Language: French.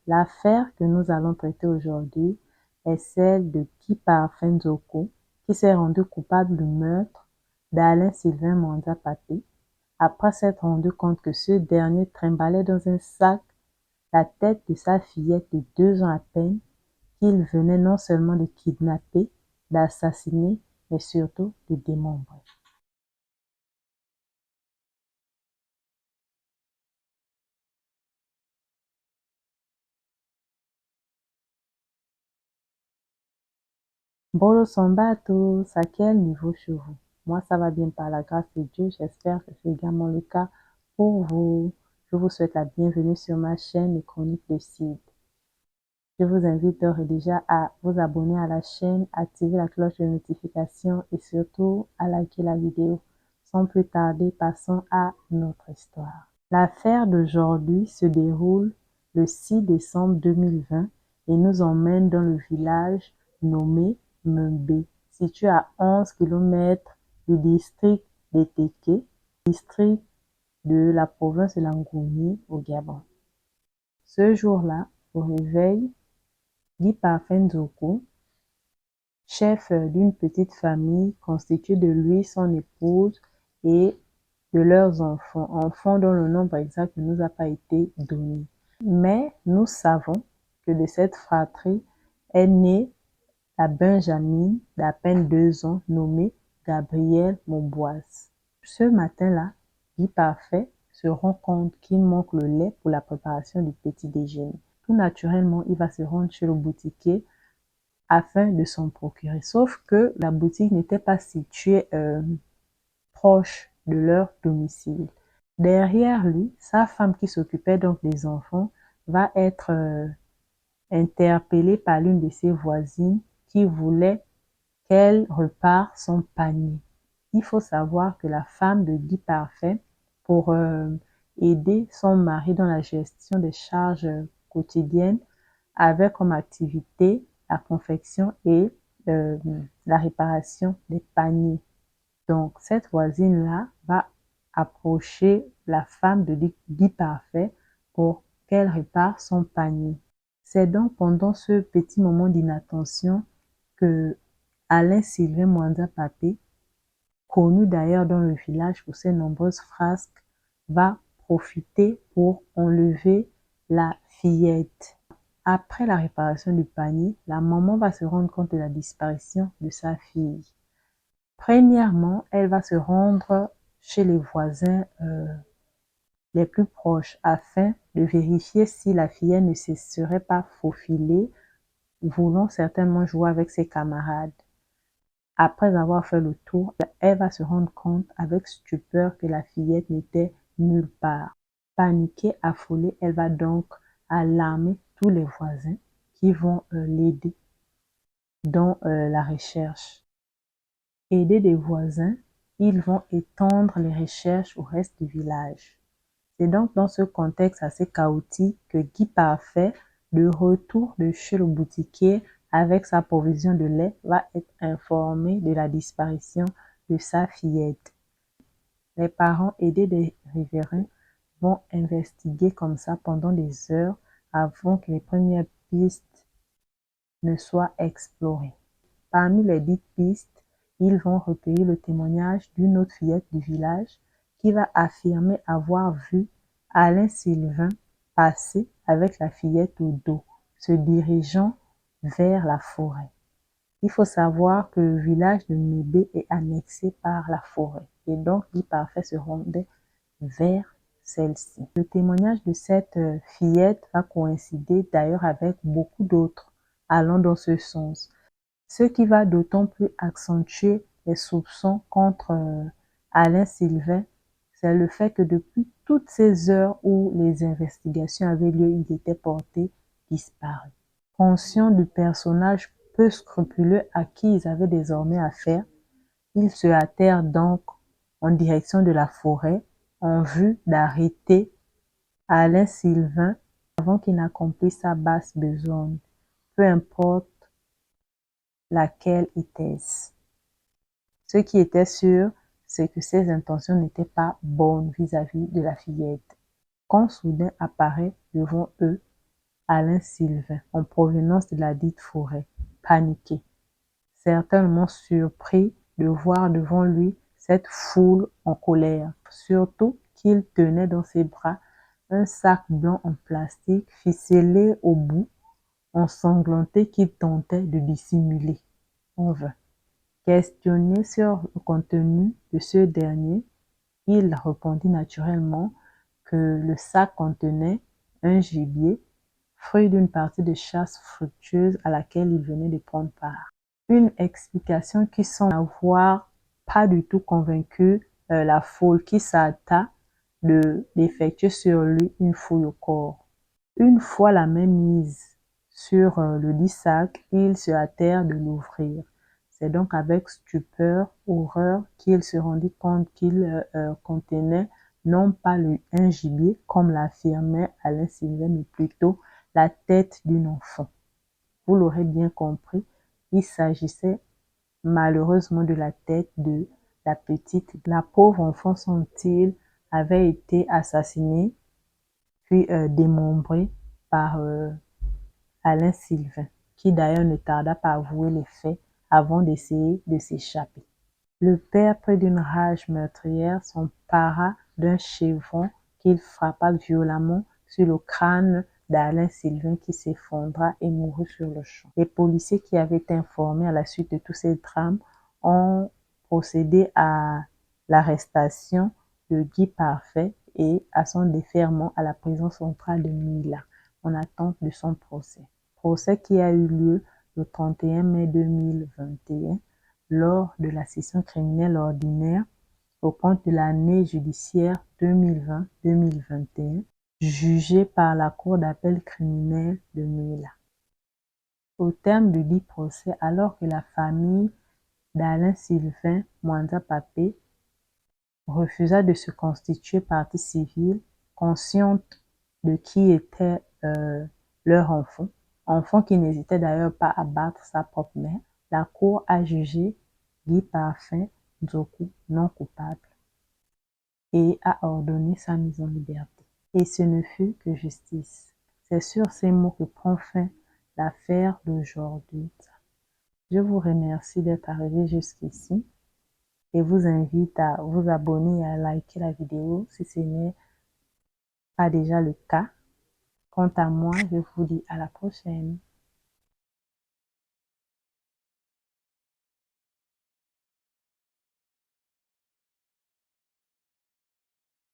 L'affaire que nous allons traiter aujourd'hui est celle de Guy Parfait Nzoko, qui s'est rendu coupable du meurtre d'Alain Sylvain Mwanza Pape, après s'être rendu compte que ce dernier trimballait dans un sac la tête de sa fillette de 2 ans à peine, qu'il venait non seulement de kidnapper, d'assassiner, mais surtout de démembrer. Bonjour Samba à tous, à quel niveau chez vous? Moi ça va bien par la grâce de Dieu, j'espère que c'est également le cas pour vous. Je vous souhaite la bienvenue sur ma chaîne Les Chroniques de Sid. Je vous invite d'ores et déjà à vous abonner à la chaîne, activer la cloche de notification et surtout à liker la vidéo. Sans plus tarder, passons à notre histoire. L'affaire d'aujourd'hui se déroule le 6 décembre 2020 et nous emmène dans le village nommé Membe, situé à 11 km du district d'Eteke, district de la province de Langournie au Gabon. Ce jour-là, au réveil, Guy Parfait Nzoko, chef d'une petite famille constituée de lui, son épouse et de leurs enfants dont le nombre exact ne nous a pas été donné. Mais nous savons que de cette fratrie est née la Benjamine d'à peine 2 ans nommée Gabrielle Monboise. Ce matin-là, Guy Parfait se rend compte qu'il manque le lait pour la préparation du petit déjeuner. Tout naturellement, il va se rendre chez le boutiquier afin de s'en procurer. Sauf que la boutique n'était pas située proche de leur domicile. Derrière lui, sa femme qui s'occupait donc des enfants va être interpellée par l'une de ses voisines qui voulait qu'elle repart son panier. Il faut savoir que la femme de Guy Parfait, pour aider son mari dans la gestion des charges quotidiennes, avait comme activité la confection et la réparation des paniers. Donc, cette voisine-là va approcher la femme de Guy Parfait pour qu'elle répare son panier. C'est donc pendant ce petit moment d'inattention que Alain Sylvain Mwanza Pape, connu d'ailleurs dans le village pour ses nombreuses frasques, va profiter pour enlever la fillette. Après la réparation du panier, la maman va se rendre compte de la disparition de sa fille. Premièrement, elle va se rendre chez les voisins les plus proches afin de vérifier si la fillette ne se serait pas faufilée, voulant certainement jouer avec ses camarades. Après avoir fait le tour, elle va se rendre compte avec stupeur que la fillette n'était nulle part. Paniquée, affolée, elle va donc alarmer tous les voisins qui vont l'aider dans la recherche. Aidés des voisins, ils vont étendre les recherches au reste du village. C'est donc dans ce contexte assez chaotique que Guy Parfait, de retour de chez le boutiquier avec sa provision de lait, va être informé de la disparition de sa fillette. Les parents, aidés des riverains, vont investiguer comme ça pendant des heures avant que les premières pistes ne soient explorées. Parmi les dites pistes, ils vont recueillir le témoignage d'une autre fillette du village qui va affirmer avoir vu Alain Sylvain passer avec la fillette au dos, se dirigeant vers la forêt. Il faut savoir que le village de Mébé est annexé par la forêt et donc Guy Parfait se rendait vers celle-ci. Le témoignage de cette fillette va coïncider d'ailleurs avec beaucoup d'autres allant dans ce sens. Ce qui va d'autant plus accentuer les soupçons contre Alain Sylvain, c'est le fait que depuis toutes ces heures où les investigations avaient lieu, il était porté disparu. Conscient du personnage peu scrupuleux à qui ils avaient désormais affaire, ils se hâtèrent donc en direction de la forêt en vue d'arrêter Alain Sylvain avant qu'il n'accomplisse sa basse besogne, peu importe laquelle était-ce. Ce qui était sûr, c'est que ses intentions n'étaient pas bonnes vis-à-vis de la fillette. Quand soudain apparaît devant eux Alain Sylvain en provenance de la dite forêt, paniqué, certainement surpris de voir devant lui cette foule en colère, surtout qu'il tenait dans ses bras un sac blanc en plastique ficelé au bout, ensanglanté qu'il tentait de dissimuler en vain. Questionné sur le contenu de ce dernier, il répondit naturellement que le sac contenait un gibier, fruit d'une partie de chasse fructueuse à laquelle il venait de prendre part. Une explication qui semble n'avoir pas du tout convaincu la foule qui s'hâta d'effectuer sur lui une fouille au corps. Une fois la main mise sur le dit sac, ils se hâtèrent de l'ouvrir. C'est donc avec stupeur, horreur, qu'il se rendit compte qu'il contenait non pas un gibier, comme l'affirmait Alain Sylvain, mais plutôt la tête d'une enfant. Vous l'aurez bien compris, il s'agissait malheureusement de la tête de la petite. La pauvre enfant, semble-t-il, avait été assassinée, puis démembrée par Alain Sylvain, qui d'ailleurs ne tarda pas à avouer les faits avant d'essayer de s'échapper. Le père, pris d'une rage meurtrière, s'empara d'un chevron qu'il frappa violemment sur le crâne d'Alain Sylvain qui s'effondra et mourut sur le champ. Les policiers qui avaient été informés à la suite de tous ces drames ont procédé à l'arrestation de Guy Parfait et à son déferment à la prison centrale de Mila en attente de son procès. Procès qui a eu lieu le 31 mai 2021 lors de la session criminelle ordinaire au compte de l'année judiciaire 2020-2021, jugée par la Cour d'appel criminelle de Mila. Au terme du dit procès, alors que la famille d'Alain Sylvain Mwanza Papé refusa de se constituer partie civile, consciente de qui était leur enfant qui n'hésitait d'ailleurs pas à battre sa propre mère, la Cour a jugé Guy Parfait Nzoku non coupable et a ordonné sa mise en liberté. Et ce ne fut que justice. C'est sur ces mots que prend fin l'affaire d'aujourd'hui. Je vous remercie d'être arrivé jusqu'ici et vous invite à vous abonner et à liker la vidéo si ce n'est pas déjà le cas. Quant à moi, je vous dis à la prochaine.